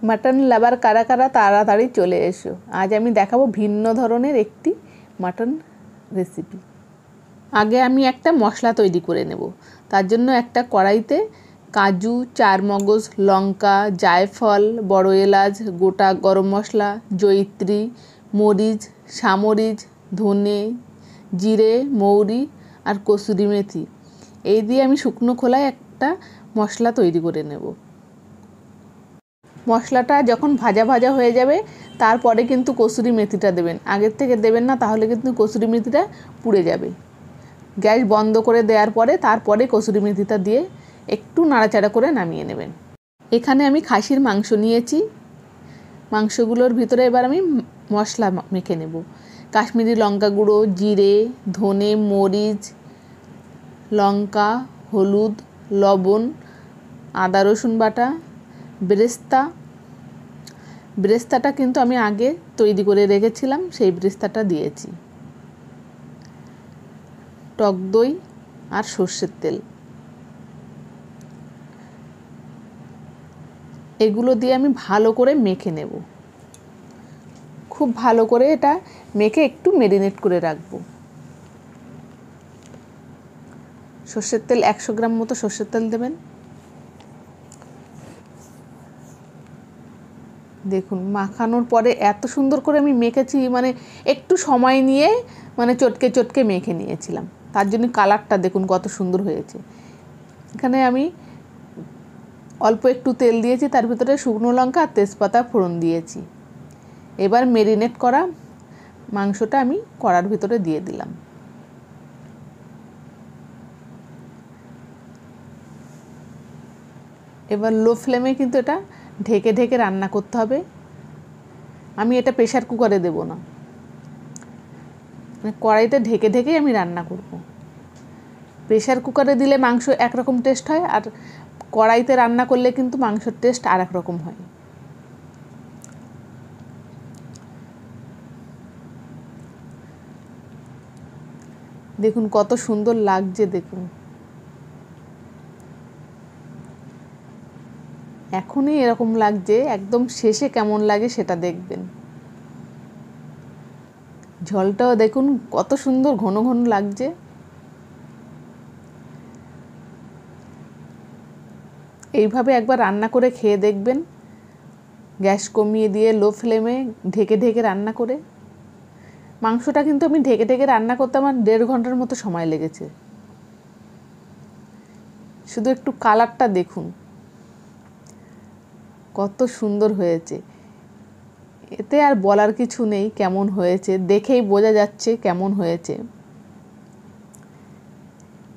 Mutton লাভার কারা কারা তাড়াতাড়ি চলে এসো। আজ আমি দেখাবো ভিন্ন ধরনের একটি মাটন রেসিপি। আগে আমি একটা মশলা তৈরি করে নেব। তার জন্য একটা কড়াইতে কাজু, চারমগজ, লঙ্কা, জায়ফল, বড় এলাচ, গোটা গরম মশলা, জয়িত্রী, মরিচ, সামরিচ, ধনে, জিরে, মৌরি আর কসুরি মেথি এই দিয়ে আমি শুকনো খোলায় একটা মশলা তৈরি করে নেব। মশলাটা যখন ভাজা ভাজা হয়ে যাবে তারপরে কিন্তু কসুরি মেথিটা দেবেন, আগের থেকে দেবেন না, তাহলে কিন্তু কসুরি মেথিটা পুড়ে যাবে। গ্যাস বন্ধ করে দেওয়ার পরে তারপরে কসুরি মেথিটা দিয়ে একটু নাড়াচাড়া করে নামিয়ে নেবেন। এখানে আমি খাসির মাংস নিয়েছি। মাংসগুলোর ভিতরে এবার আমি মশলা মেখে নেব। কাশ্মীরি লঙ্কা গুঁড়ো, জিরে, ধনে, মরিচ, লঙ্কা, হলুদ, লবণ, আদা রসুন বাটা, বেরেস্তাটা কিন্তু আমি আগে তৈরি করে রেখেছিলাম, সেই বেরেস্তাটা দিয়েছি, টক দই আর সর্ষের তেল, এগুলো দিয়ে আমি ভালো করে মেখে নেব। খুব ভালো করে এটা মেখে একটু ম্যারিনেট করে রাখবো। সর্ষের তেল 100 গ্রাম মতো সর্ষের তেল দেবেন। দেখুন মাখানোর পরে এত সুন্দর করে আমি মেখেছি, মানে একটু সময় নিয়ে চটকে চটকে মেখে নিয়েছিলাম, তার জন্য কালারটা দেখুন কত সুন্দর হয়েছে। এখানে আমি অল্প একটু তেল দিয়েছি, তার ভিতরে শুকনো লঙ্কা আর তেজপাতা ফোড়ন দিয়েছি। এবার ম্যারিনেট করা মাংসটা আমি কড়ার ভিতরে দিয়ে দিলাম। এবার লো ফ্লেমে কিন্তু এটা ঢেকে ঢেকে রান্না করতে হবে। আমি এটা প্রেশার কুকারে দেব না, কড়াইতে ঢেকে ঢেকেই আমি রান্না করব। প্রেশার কুকারে দিলে মাংস একরকম টেস্ট হয়, আর কড়াইতে রান্না করলে কিন্তু মাংসের টেস্ট আর এক রকম হয়। দেখুন কত সুন্দর লাগছে, দেখুন এখনই এরকম লাগছে, একদম শেষে কেমন লাগে সেটা দেখবেন। ঝোলটাও দেখুন কত সুন্দর ঘন ঘন লাগছে। এইভাবে একবার রান্না করে খেয়ে দেখবেন, গ্যাস কমিয়ে দিয়ে লো ফ্লেমে ঢেকে ঢেকে রান্না করে। মাংসটা কিন্তু আমি ঢেকে ঢেকে রান্না করতে আমার 1.5 ঘন্টার মতো সময় লেগেছে। শুধু একটু কালারটা দেখুন কত সুন্দর হয়েছে, এতে আর বলার কিছু নেই, কেমন হয়েছে দেখেই বোঝা যাচ্ছে কেমন হয়েছে।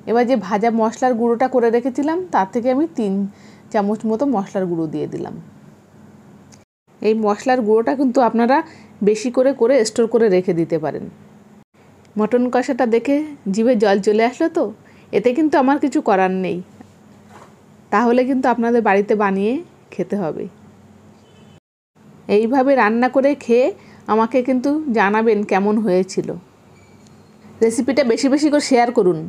এবার যে ভাজা মশলার গুঁড়োটা করে রেখেছিলাম তার থেকে আমি 3 চামচ মতো মশলার গুঁড়ো দিয়ে দিলাম। এই মশলার গুঁড়োটা কিন্তু আপনারা বেশি করে করে স্টোর করে রেখে দিতে পারেন। মটন কষাটা দেখে জিভে জল চলে আসলো তো, এতে কিন্তু আমার কিছু করার নেই, তাহলে কিন্তু আপনাদের বাড়িতে বানিয়ে খেতে হবে। এইভাবে রান্না করে খেয়ে আমাকে কিন্তু জানাবেন কেমন হয়েছিল। রেসিপিটা বেশি বেশি করে শেয়ার করুন।